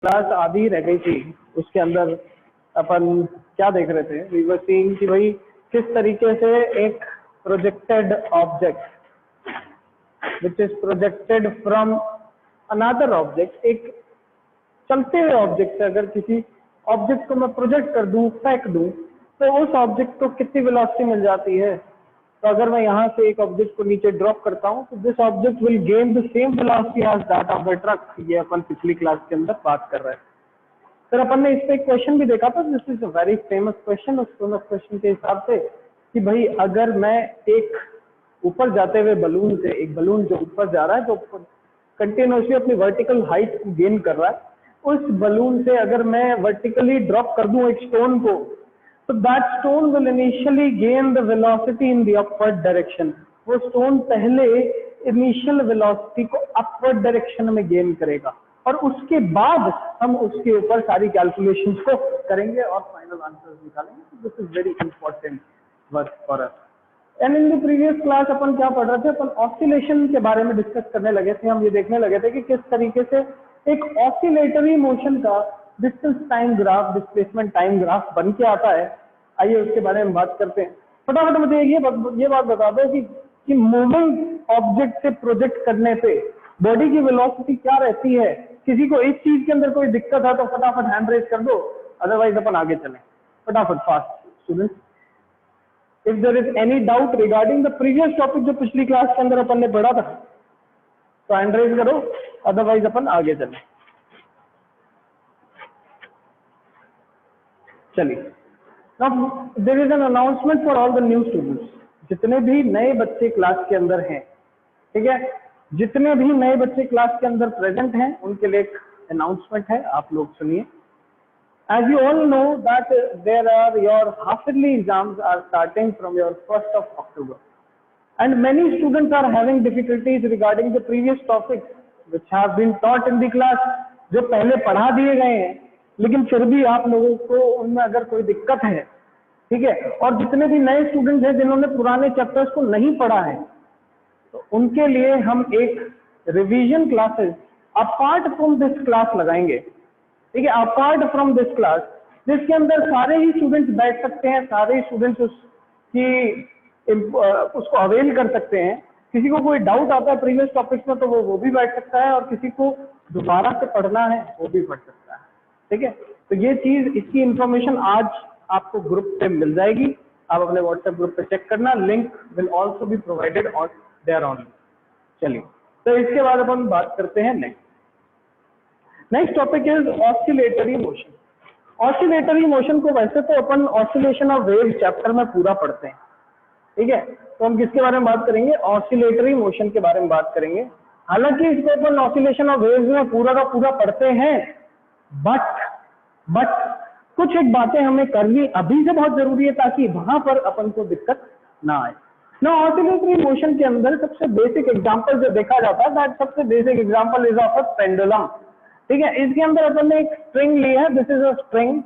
Class आधी रह गई थी, उसके अंदर अपन क्या देख रहे थे, वी वर सीइंग कि भाई किस तरीके से एक projected object which is projected from another object, एक चलते हुए ऑब्जेक्ट से अगर किसी ऑब्जेक्ट को मैं प्रोजेक्ट कर दूं, फेंक दूं, तो उस ऑब्जेक्ट को कितनी वेलोसिटी मिल जाती है। तो अगर मैं यहाँ से एक ऑब्जेक्ट को नीचे ड्रॉप करता हूँ तो this object will gain the same velocity as that of the truck. ये अपन पिछली क्लास के अंदर बात कर रहे हैं। फिर अपन ने इस पे एक क्वेश्चन भी देखा था, this is a very famous question. उस फेमस क्वेश्चन के हिसाब से कि भाई अगर मैं एक ऊपर जाते हुए बलून से, एक बलून जो ऊपर जा रहा है, जो कंटिन्यूसली अपनी वर्टिकल हाइट को गेन कर रहा है, उस बलून से अगर मैं वर्टिकली ड्रॉप कर दूं एक स्टोन को, तो that stone will initially gain the velocity in the upward direction. वो स्टोन पहले इनिशियल वेलोसिटी को अपवर्ड डायरेक्शन में गेन करेगा और उसके बाद हम उसके ऊपर सारी कैलकुलेशंस को करेंगे और फाइनल आंसर्स निकालेंगे। This is very important work for us. And in the previous class अपन क्या पढ़ रहे थे, अपन ऑसिलेशन के बारे में डिस्कस करने लगे थे। हम ये देखने लगे थे कि किस तरीके से एक ऑसिलेटरी मोशन का distance time graph, displacement time graph बन के आता है। आइए उसके बारे में बात करते हैं। फटाफट मुझे ये बात बता दो कि मूविंग ऑब्जेक्ट से प्रोजेक्ट करने पे बॉडी की वेलोसिटी क्या रहती है। किसी को इस चीज के अंदर कोई दिक्कत है तो फटाफट हैंड रेज कर दो, अदरवाइज अपन आगे चलें फटाफट fast. Students, if there is any doubt regarding the previous topic जो पिछली क्लास के अंदर अपन ने पढ़ा था तो हैंड रेज करो, अदरवाइज अपन आगे चलें। चलिए, now there is an announcement for all the new students. जितने भी नए बच्चे क्लास के अंदर हैं, ठीक है, जितने भी नए बच्चे क्लास के अंदर प्रेजेंट हैं उनके लिए एक अनाउंसमेंट है, आप लोग सुनिए। As you all know that your half-yearly exams are starting from your 1st of October, and many students are having difficulties regarding the previous topics which have been taught in the class, जो पहले पढ़ा दिए गए हैं, लेकिन फिर भी आप लोगों को उनमें अगर कोई दिक्कत है, ठीक है, और जितने भी नए स्टूडेंट्स हैं जिन्होंने पुराने चैप्टर्स को नहीं पढ़ा है, तो उनके लिए हम एक revision classes apart from this class लगाएंगे, ठीक है, अपार्ट फ्रॉम दिस क्लास, जिसके अंदर सारे ही स्टूडेंट्स बैठ सकते हैं, सारे ही स्टूडेंट्स उसको अवेल कर सकते हैं। किसी को कोई डाउट आता है प्रीवियस टॉपिक्स में तो वो भी बैठ सकता है, और किसी को दोबारा से पढ़ना है वो भी पढ़ सकता है, ठीक है। तो ये चीज, इसकी इंफॉर्मेशन आज आपको ग्रुप पे मिल जाएगी, आप अपने व्हाट्सएप ग्रुप पे चेक करना, link will also be provided on their only. चलिए, तो इसके बाद अपन बात करते हैं next topic is oscillatory motion. Oscillatory motion को वैसे तो अपन ऑसिलेशन ऑफ वेव चैप्टर में पूरा पढ़ते हैं, ठीक है, तो हम किसके बारे में बात करेंगे, ऑसिलेटरी मोशन के बारे में बात करेंगे। हालांकि इसको अपन ऑसिलेशन ऑफ वेव्स में पूरा का पूरा पढ़ते हैं, बट कुछ एक बातें हमें करनी अभी से बहुत जरूरी है ताकि वहां पर अपन को दिक्कत ना आए ना। ऑसिलेटरी मोशन के अंदर सबसे बेसिक एग्जांपल जो देखा जाता है, दैट सबसे basic example is of a pendulum, ठीक है। इसके अंदर अपन ने एक स्ट्रिंग ली है, दिस इज अ स्ट्रिंग,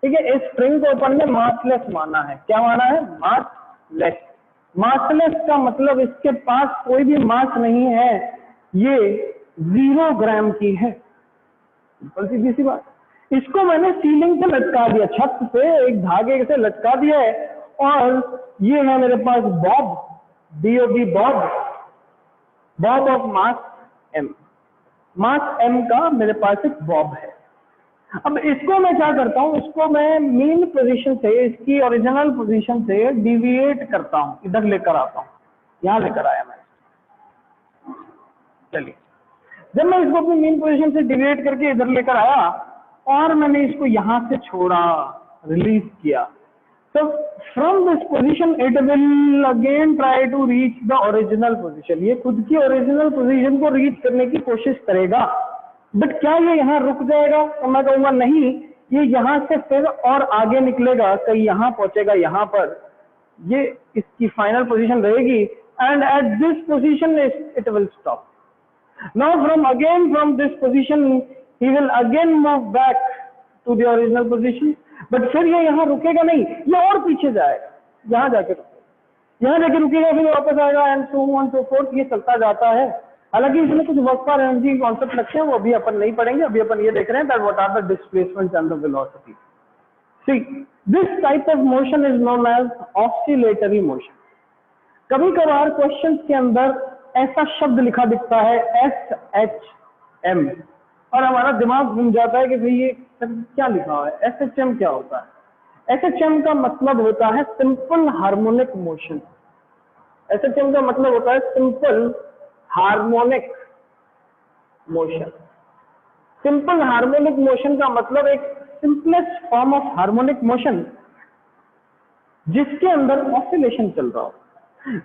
ठीक है। इस स्ट्रिंग को अपन ने मासलेस माना है। क्या माना है? मासलेस। मासलेस का मतलब इसके पास कोई भी मास नहीं है, ये 0 ग्राम की है, सीधी सी बात। इसको मैंने सीलिंग से लटका दिया, छत से एक धागे से लटका दिया है, और ये है मेरे पास bob, BOB, bob of mass m, mass m का मेरे पास एक बॉब है। अब इसको मैं क्या करता हूं, इसको मैं मीन पोजीशन से, इसकी ओरिजिनल पोजीशन से डिविएट करता हूं, इधर लेकर आता हूं, यहां लेकर आया मैं। चलिए, जब मैं इसको अपनी मीन पोजीशन से डिविएट करके इधर लेकर आया और मैंने इसको यहां से छोड़ा, रिलीज किया, तो from this position it will again try to reach the original position. ये खुद की ओरिजिनल पोजीशन को रीच करने की कोशिश करेगा, बट क्या ये यहाँ रुक जाएगा? तो मैं कहूंगा नहीं, ये यहाँ से फिर और आगे निकलेगा, कहीं यहाँ पहुंचेगा, यहाँ पर ये इसकी फाइनल पोजीशन रहेगी, and at this position it will stop. Now from this position he will again move back to the original position, but फिर ये यहाँ रुकेगा नहीं, ये और पीछे जाएगा, यहाँ जाके रुकेगा, यहाँ जाके रुकेगा, फिर वापस आएगा, and so on so forth, ये चलता जाता है। हालांकि इसमें कुछ वर्क फॉर एनर्जी कॉन्सेप्ट रखे हैं, वो अभी अपन नहीं पढ़ेंगे, अभी अपन ये देख रहे हैं that what are the displacement and the velocity. See this type of motion is known as oscillatory motion. कभी कभार क्वेश्चंस के अंदर ऐसा शब्द लिखा दिखता है SHM, और हमारा दिमाग घूम जाता है कि भाई ये क्या लिखा हुआ है, SHM क्या होता है। SHM का मतलब होता है सिंपल हार्मोनिक मोशन। SHM का मतलब होता है simple harmonic motion. Simple harmonic motion का मतलब एक simplest form of harmonic motion जिसके अंदर ऑसिलेशन चल रहा हो।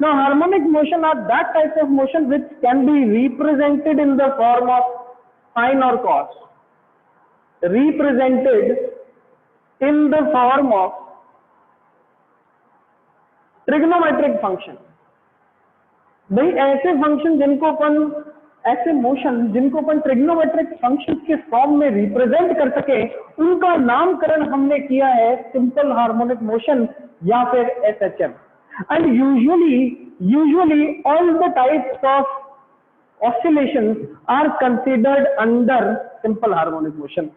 Now harmonic motion are that type of motion which can be represented in the form of sine or cos, represented in the form of trigonometric function। भाई ऐसे function जिनको अपन ऐसे motion जिनको अपन ट्रिग्नोमेट्रिक फंक्शन के form में represent कर सके, उनका नामकरण हमने किया है सिंपल हार्मोनिक मोशन या फिर SHM। And usually all the types of oscillations are considered under simple harmonic motion।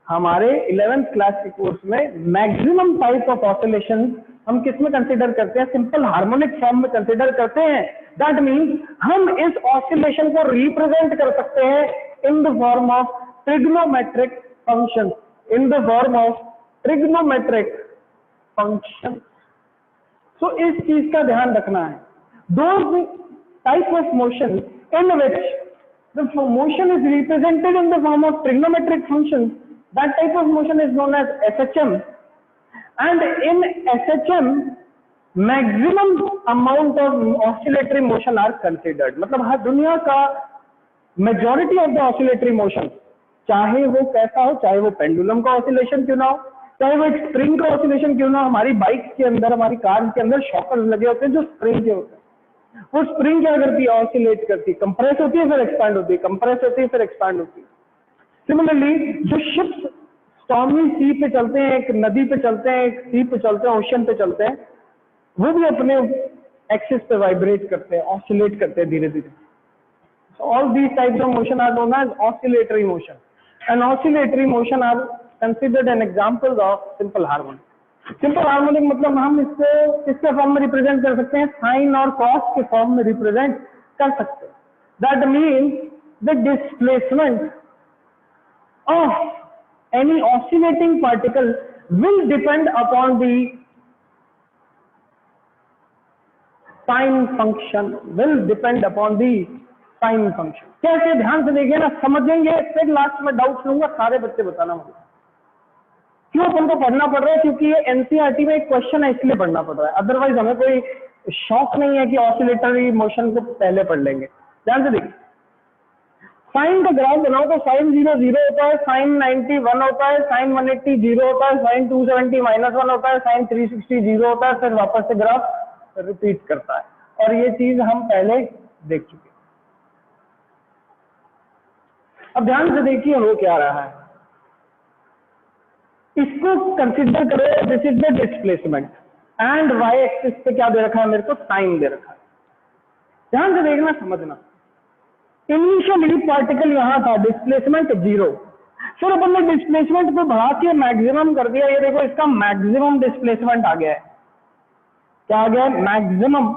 हमारे 11th क्लास के कोर्स में मैक्सिमम टाइप ऑफ ऑसिलेशन हम किस में कंसिडर करते हैं, सिंपल हार्मोनिक फॉर्म में कंसिडर करते हैं। दैट मीन्स हम इस ऑसिलेशन को रिप्रेजेंट कर सकते हैं in the form of trigonometric function, in the form of trigonometric function. तो इस चीज का ध्यान रखना है। दो type of motion in which the motion is represented in the form of trigonometric function, that type of motion is known as SHM। And in SHM maximum amount of oscillatory motion are considered. मतलब हर दुनिया का majority of the oscillatory motion, चाहे वो कैसा हो, चाहे वो पेंडुलम का ऑसिलेशन क्यों ना हो, चाहे वो एक स्प्रिंग का ऑसिलेशन क्यों ना, हमारी बाइक के अंदर, हमारी कार के अंदर शॉकर्स लगे होते हैं जो स्प्रिंग के होते हैं। वो स्प्रिंग क्या करती है, ऑसिलेट करती है, कंप्रेस होती है फिर एक्सपैंड होती है, कंप्रेस होती है फिर एक्सपैंड होती है। सिमिलरली जो शिप्स स्टॉर्मी सी पे चलते हैं, एक नदी पे चलते हैं, एक सी पे चलते हैं, ओशन पे चलते हैं, वो भी अपने एक्सिस पे वाइब्रेट करते हैं, ऑसिलेट करते हैं धीरे धीरे। All these types of motion are known as oscillatory motion, and oscillatory motion are considered an example of simple harmonic। simple harmonic मतलब हम इसको किसके फॉर्म में रिप्रेजेंट कर सकते हैं, साइन और कॉस के फॉर्म में रिप्रेजेंट कर सकते हैं। That means the displacement of any oscillating particle will depend upon the sine function, will depend upon the sine function. कैसे, ध्यान से देखिए ना, समझेंगे फिर लास्ट में डाउट लूंगा, सारे बच्चे बताना मुझे क्यों अपन को पढ़ना पड़ रहा है, क्योंकि ये एनसीईआरटी में एक क्वेश्चन है इसलिए पढ़ना पड़ रहा है। अदरवाइज हमें कोई शौक नहीं है कि ऑसिलेटरी मोशन को पहले पढ़ लेंगे। ध्यान से देखिए, साइन का ग्राफ बनाओ तो साइन 0 0 होता है, साइन 90 1 होता है, साइन 180 0 होता है, साइन 270 -1 होता है, साइन 360 0 होता है, फिर वापस से ग्राफ रिपीट करता है। और ये चीज हम पहले देख चुके। अब ध्यान से देखिए हो क्या रहा है, इसको कंसिडर करो, this is the displacement and Y axis पे क्या दे रखा है मेरे को, साइन दे रखा है। ध्यान से देखना, समझना। इनिशियली पार्टिकल यहां था, डिस्प्लेसमेंट 0, फिर अपन ने डिस्प्लेसमेंट को बढ़ा के मैक्सिमम कर दिया। ये देखो इसका मैक्सिमम डिस्प्लेसमेंट आ गया है। क्या आ गया है, maximum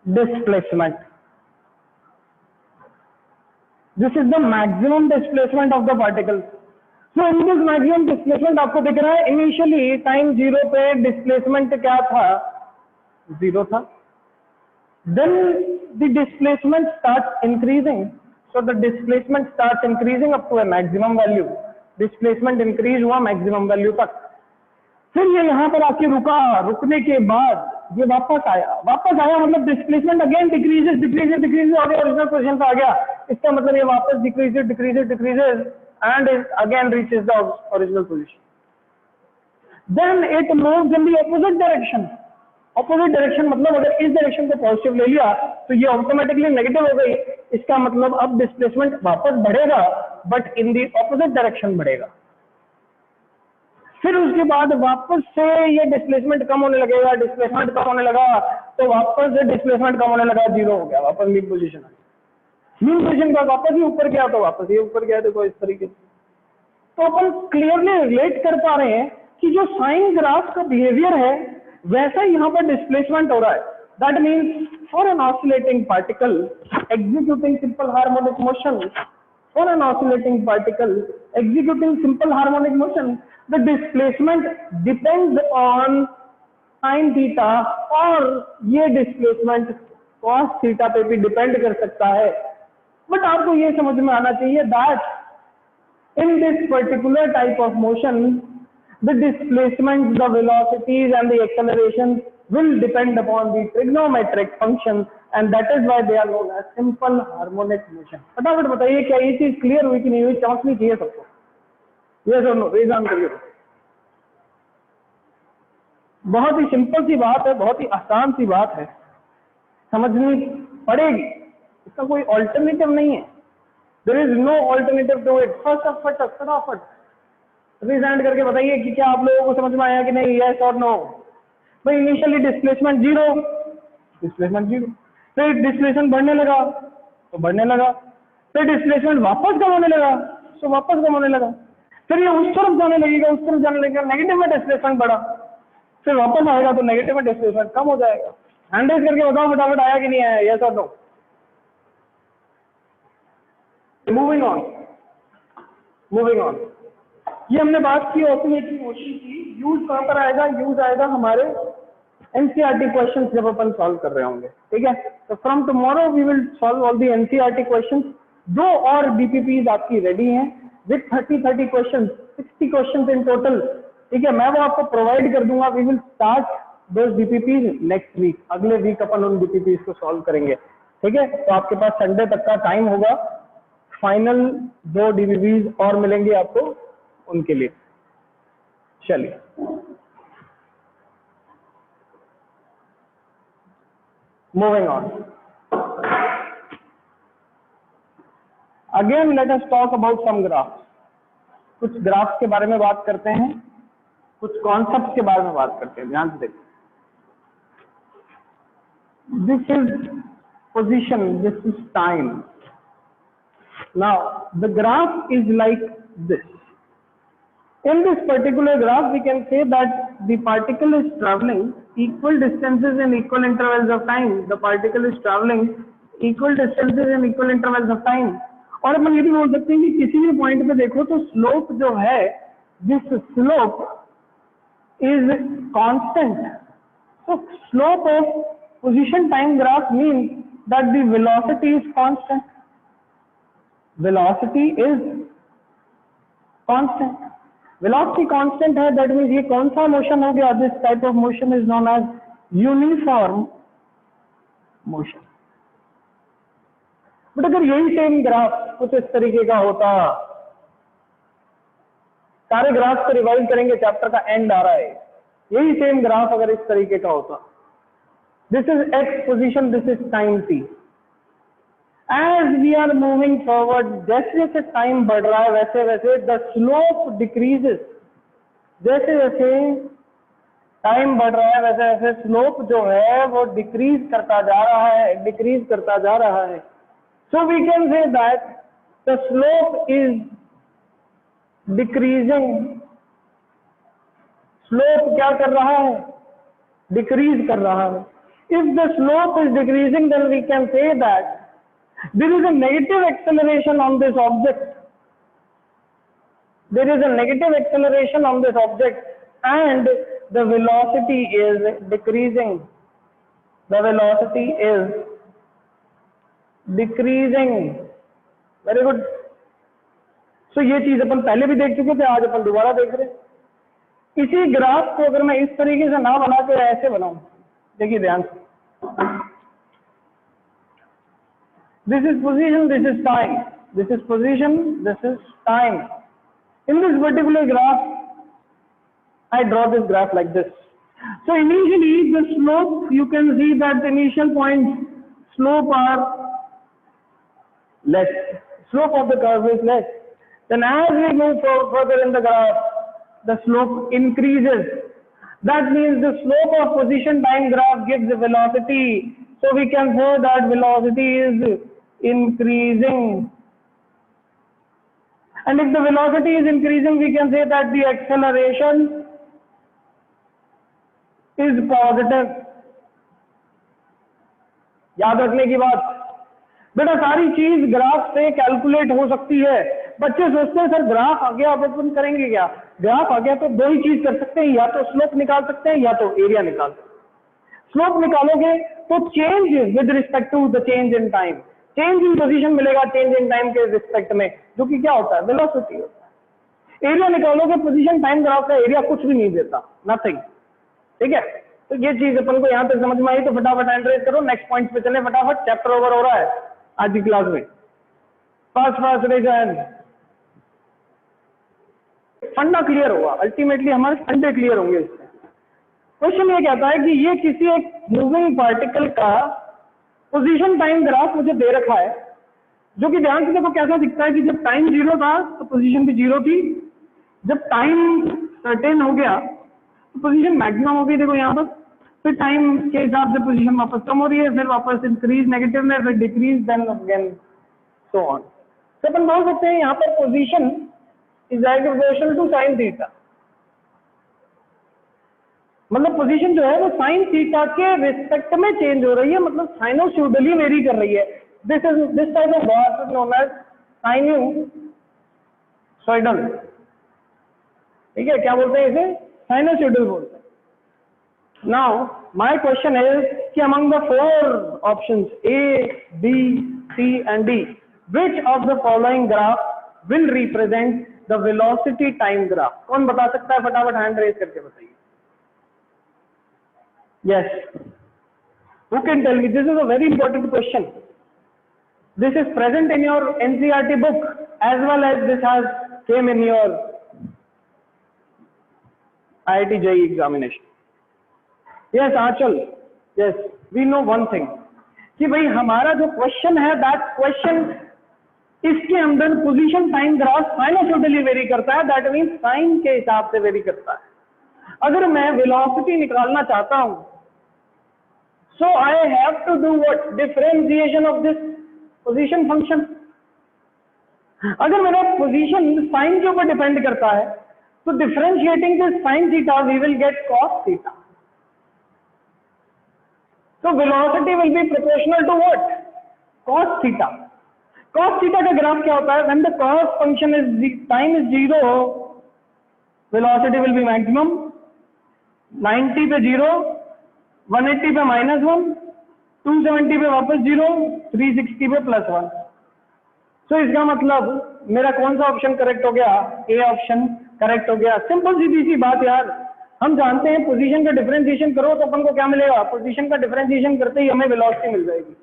displacement. This is the maximum displacement of the particle. So in this maximum displacement आपको दिख रहा है इनिशियली टाइम 0 पे डिस्प्लेसमेंट क्या था, 0 था। Then the displacement start increasing, so the displacement start increasing up to a maximum value. Displacement increase हुआ maximum value तक, फिर ये यहाँ पर आके रुका, रुकने के बाद ये वापस आया मतलब डिस्प्लेसमेंट अगेन डिक्रीजेस डिक्रीजेस और ओरिजिनल पोजीशन पे आ गया। इसका मतलब ये वापस decreases and it again reaches the original position. Then it moves in the opposite direction। opposite direction मतलब अगर इस डायरेक्शन को पॉजिटिव ले लिया तो ये ऑटोमेटिकली नेगेटिव हो गई। इसका मतलब अब डिस्प्लेसमेंट वापस बढ़ेगा but in the opposite direction बढ़ेगा। फिर उसके बाद वापस से ये डिस्प्लेसमेंट कम होने लगेगा, डिस्प्लेसमेंट कम होने लगा तो वापस से डिस्प्लेसमेंट कम होने लगा, 0 हो गया, वापस मिड पोजीशन आ गया। मीन पोजीशन का वापस ही ऊपर गया तो वापस ये ऊपर गया, देखो इस तरीके से। तो अपन क्लियरली रिलेट कर पा रहे हैं कि जो साइन ग्राफ का बिहेवियर है वैसा ही यहाँ पर डिस्प्लेसमेंट हो रहा है। That means for an oscillating particle executing simple harmonic motion, for an oscillating particle executing simple harmonic motion, the displacement depends on sin theta, और ये displacement cos theta पे भी depend कर सकता है। बट आपको ये समझ में आना चाहिए that in this particular type of motion the displacement, the velocities and the acceleration will depend upon the trigonometric functions and that is why they are known as simple harmonic motion। फटाफट बताइए क्या ये चीज clear हुई कि नहीं हुई? चमकनी चाहिए सबको। यस और नो, रेज ऑन करिए। बहुत ही सिंपल सी बात है, बहुत ही आसान सी बात है, समझनी पड़ेगी, इसका कोई ऑल्टरनेटिव नहीं है। There is no alternative to it. फटाफट रिजेंड करके बताइए कि क्या आप लोगों को समझ में आया कि नहीं? यस और नो। भाई इनिशियली डिस्प्लेसमेंट जीरो, फिर डिस्प्लेसमेंट बढ़ने लगा तो बढ़ने लगा, फिर डिस्प्लेसमेंट वापस कम होने लगा तो वापस कम होने लगा, फिर ये उस तरफ जाने लगेगा, नेगेटिव में डिस्प्लेसमेंट बढ़ा, फिर वापस आएगा तो नेगेटिव में डिस्प्लेसमेंट कम हो जाएगा। हैंड रेज करके बताओ फटाफट आया कि नहीं आया? यस और नो। मूविंग ऑन, ये हमने बात की ऑसिलेटरी मोशन की। यूज कहां पर आएगा? यूज आएगा हमारे एनसीईआरटी क्वेश्चंस जब अपन सॉल्व कर रहे होंगे, ठीक है। तो from tomorrow we will solve all the NCERT questions. 2 और बीपीपीज आपकी रेडी हैं with 30 questions, 60 questions in total, ठीक है। मैं वो आपको प्रोवाइड कर दूंगा। We will start those BPPs next week, अगले वीक अपन उन बीपीपीज को सॉल्व करेंगे, ठीक है। तो आपके पास संडे तक का टाइम होगा। फाइनल 2 डीबीपीज और मिलेंगे आपको उनके लिए। चलिए moving on, again let us talk about some graphs. कुछ ग्राफ्स के बारे में बात करते हैं, कुछ कॉन्सेप्ट्स के बारे में बात करते हैं। ध्यान से देखिए, this is position, this is time. Now the graph is like this. In this particular graph, we can say that the particle is traveling equal distances in equal intervals of time. The particle is traveling equal distances in equal intervals of time. और अपन ये भी बोल सकते हैं कि किसी भी point पे देखो तो स्लोप जो है, this slope is constant. So slope of position time graph means that the velocity is constant. Velocity is constant. Velocity constant है, दैट मीन्स ये कौन सा मोशन हो गया? This type of motion is known as uniform motion. But अगर यही same graph कुछ इस तरीके का होता, सारे ग्राफ को रिवाइज करेंगे, चैप्टर का एंड आ रहा है, यही सेम ग्राफ अगर इस तरीके का होता, this is x position, this is time T. As we are moving forward, जैसे जैसे टाइम बढ़ रहा है वैसे वैसे द स्लोप डिक्रीजेस। जैसे जैसे टाइम बढ़ रहा है वैसे वैसे स्लोप जो है वो डिक्रीज करता जा रहा है, so we can say that the slope is decreasing. Slope क्या कर रहा है? डिक्रीज कर रहा है। If the slope is decreasing then we can say that there is a negative acceleration on this object. There is a negative acceleration on this object and the velocity is decreasing. The velocity is decreasing. Very good. So ये चीज अपन पहले भी देख चुके थे, आज अपन दोबारा देख रहे हैं। इसी ग्राफ को अगर मैं इस तरीके से ना बना के ऐसे बनाऊं, देखिए ध्यान से, this is position, this is time, this is position, this is time. In this particular graph, I draw this graph like this. So initially the slope, you can see that the initial points slope are less, slope of the curve is less. Then as we move further in the graph, the slope increases. That means the slope of position time graph gives the velocity. So we can say that velocity is increasing, and if the velocity is increasing, we can say that the acceleration is positive. याद रखने की बात, बेटा सारी चीज graph से calculate हो सकती है। बच्चे सोचते हैं सर ग्राफ आ गया अब अपन करेंगे क्या, ग्राफ आ गया तो दो ही चीज कर सकते हैं, या तो स्लोप निकाल सकते हैं या तो एरिया निकाल सकते हैं। स्लोप निकालोगे तो change with respect to the change in time, change in position मिलेगा चेंज इन टाइम के रिस्पेक्ट में, जो कि क्या होता है, वेलोसिटी होता है। एरिया निकालोगे, पोजीशन टाइम ग्राफ का एरिया कुछ भी नहीं देता, नथिंग। ठीक है, तो ये चीज अपन को यहाँ तक समझ में आई, तो फटाफट हैंड रेज करो, नेक्स्ट पॉइंट पे चले फटाफट, चैप्टर ओवर हो रहा है आज की क्लास में। फास्ट फास्ट रेज हैंड, फंडा क्लियर होगा, अल्टीमेटली हमारे फंडे क्लियर होंगे इससे। क्वेश्चन ये कहता है कि ये किसी एक मूविंग पार्टिकल का पोजीशन टाइम ग्राफ मुझे दे रखा है, जो कि ध्यान से देखो कैसा दिखता है कि जब टाइम 0 था तो पोजीशन भी 0 थी, जब टाइम सर्टेन हो गया तो पोजीशन मैक्सिमम हो गई, देखो यहाँ पर, फिर टाइम के हिसाब से पोजीशन वापस कम हो रही है, फिर वापस इंक्रीज नेगेटिव में, फिर decrease, then again so on. तो अपन बोल सकते हैं यहाँ पर position is proportional to sine theta, मतलब पोजीशन जो है वो साइन थीटा के रिस्पेक्ट में चेंज हो रही है, मतलब साइनोसॉइडली वेरी कर रही है। This type of graph is known as sinusoidal. ठीक है, क्या बोलते हैं इसे, साइनोसॉइडल बोलते हैं। नाउ माय क्वेश्चन इज कि among the 4 options A, B, C and D, which of the following graph will represent the velocity time graph? कौन बता सकता है, फटाफट हैंड रेज करके बताइए। Yes, who can tell me? This is a very important question. This is present in your NCERT book as well as this has came in your IIT JEE examination. Yes, Achal. Yes, we know one thing कि भाई हमारा जो question है, that question, इसके अंदर position time graph sinusoidally very करता है, that means sign के हिसाब से वेरी करता है। अगर मैं वेलोसिटी निकालना चाहता हूं, so I have to do what? Differentiation of this position function. अगर मेरा पोजीशन साइन के ऊपर डिपेंड करता है, तो differentiating this sine theta we will get cos theta. So velocity will be proportional to what? Cos theta. Cos theta का graph क्या होता है? When the cos function is time is 0, velocity will be maximum. 90 पे 0, 180 पे -1, 270 पे वापस 0, 360 पे +1। तो इसका मतलब मेरा कौन सा ऑप्शन करेक्ट हो गया? ए ऑप्शन करेक्ट हो गया। सिंपल सीधी सी बात यार, हम जानते हैं पोजीशन का डिफरेंशिएशन करो तो अपन को क्या मिलेगा, पोजीशन का डिफरेंशिएशन करते ही हमें वेलोसिटी मिल जाएगी।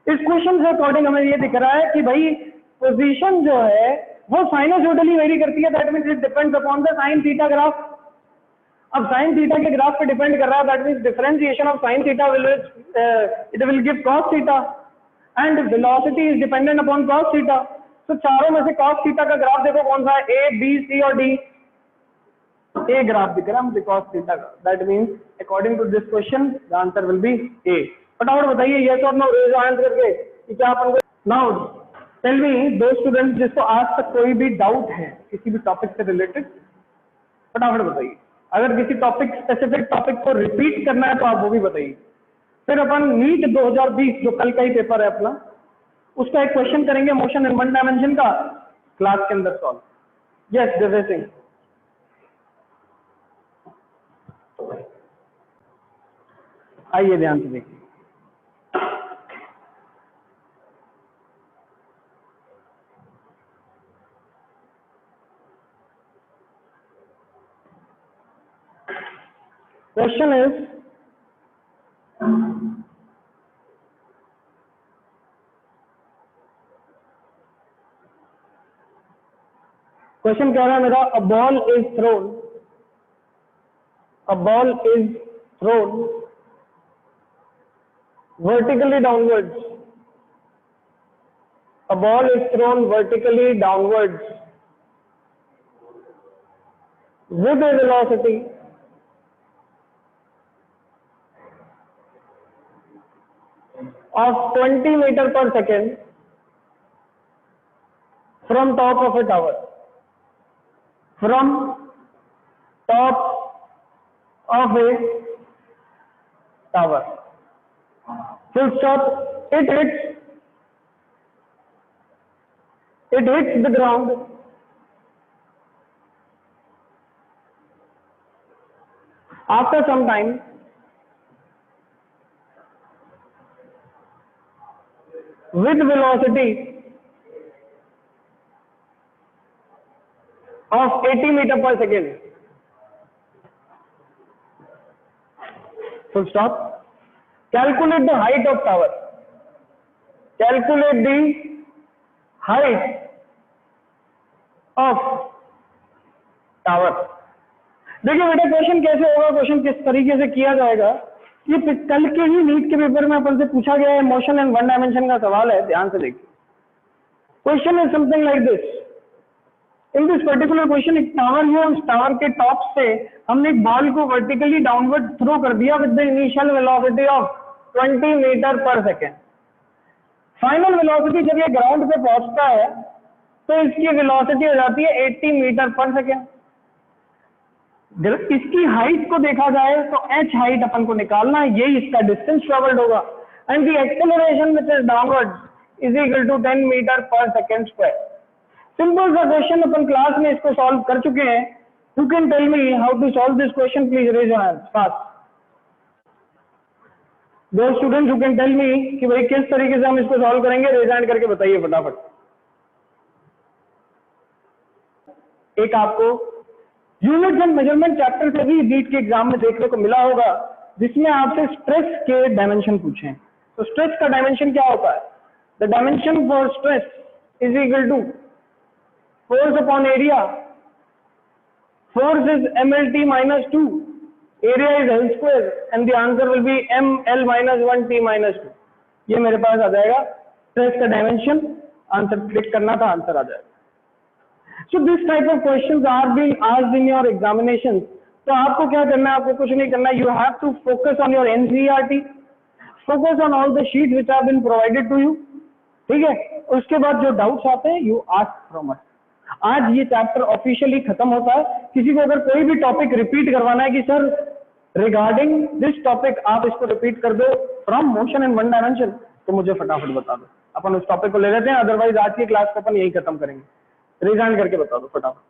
इस क्वेश्चन से अकॉर्डिंग हमें ये दिख रहा है कि भाई पोजीशन जो है वो साइनोसॉइडली वेरी करती है, that means it depends upon the sine theta graph. अब साइन थीटा के ग्राफ पे डिपेंड कर रहा है, that means differentiation of sine theta it will give cos theta and velocity is dependent upon cos theta. तो चारों में से cos थीटा का ग्राफ देखो कौन सा है, ए, बी, सी और डी। ए ग्राफ दिख रहा है मुझे cos थीटा का, that means according to this question the answer will be A. फटाफट बताइए यस और नो, रेज हैंड करके कि क्या अपन को। नाउ टेल मी दो स्टूडेंट जिसको आज तक कोई भी डाउट है किसी भी टॉपिक से रिलेटेड, फटाफट बताइए। अगर किसी टॉपिक स्पेसिफिक टॉपिक को रिपीट करना है तो आप वो भी बताइए। फिर अपन नीट 2020 जो कल का ही पेपर है अपना, उसका एक क्वेश्चन करेंगे मोशन इन 1 डायमेंशन का क्लास के अंदर सॉल्व। यस दिव्य सिंह, आइए ध्यान से देखिए। क्वेश्चन इज क्वेश्चन कह रहा है मेरा, a ball is throne vertically downwards. A ball is thrown vertically downwards with a velocity of 20 meter per second from top of a tower, from top of a tower, full stop. It hits the ground after some time with velocity of 80 meters per second. Full stop. Calculate the height of tower. Calculate the height of tower. देखिए बेटा question कैसे होगा, question किस तरीके से किया जाएगा, ये कल के ही नीट के पेपर में अपन से पूछा गया है, मोशन एंड वन डायमेंशन का सवाल है, ध्यान से देखिए. Question is something like this. In this particular question एक टावर है, उस टावर के टॉप से हमने एक बॉल को वर्टिकली डाउनवर्ड थ्रो कर दिया with the initial velocity of 20 metre per second. Final velocity जब ये ग्राउंड पे पहुंचता है तो इसकी वेलोसिटी हो जाती है 80 मीटर पर सेकेंड. इसकी हाइट को देखा जाए तो h हाइट अपन को निकालना है, यही इसका डिस्टेंस ट्रेवल्ड होगा. And the acceleration which is downward is equal to 10 metre per second square. Simple सा क्वेश्चन, अपन क्लास में इसको सॉल्व कर चुके हैं. You can tell me how to solve this question, please raise your hands fast. दो students who can tell me कि भाई किस तरीके से हम इसको सॉल्व करेंगे, रेज हैंड करके बताइए फटाफट. एक आपको यूनिट्स एंड मेजरमेंट चैप्टर से भी नीट के एग्जाम में देखने को मिला होगा, जिसमें आपसे स्ट्रेस के डायमेंशन पूछे. तो स्ट्रेस का डायमेंशन क्या होता है? The dimension for stress is equal to force upon area. Force is mlt minus 2, area is L square, and the answer will be ml minus 1t minus 2. ये मेरे पास आ जाएगा स्ट्रेस का डायमेंशन. आंसर क्लिक करना था, answer आ जाएगा. So this type of questions are being asked in your examinations. तो आपको क्या करना है? आपको कुछ नहीं करना है. You have to focus on your NCERT, focus on all the sheets which have been provided to you. ठीक है. उसके बाद जो डाउट्स आते हैं you ask from us. आज ये चैप्टर ऑफिशियली खत्म होता है. किसी को अगर कोई भी टॉपिक रिपीट करवाना है कि सर रिगार्डिंग दिस टॉपिक आप इसको रिपीट कर दो from motion and one dimension, तो मुझे फटाफट बता दो. अपन उस टॉपिक को ले लेते हैं, अदरवाइज आज की क्लास को अपन यही खत्म करेंगे. रिजाइन करके बता दो फटाफट.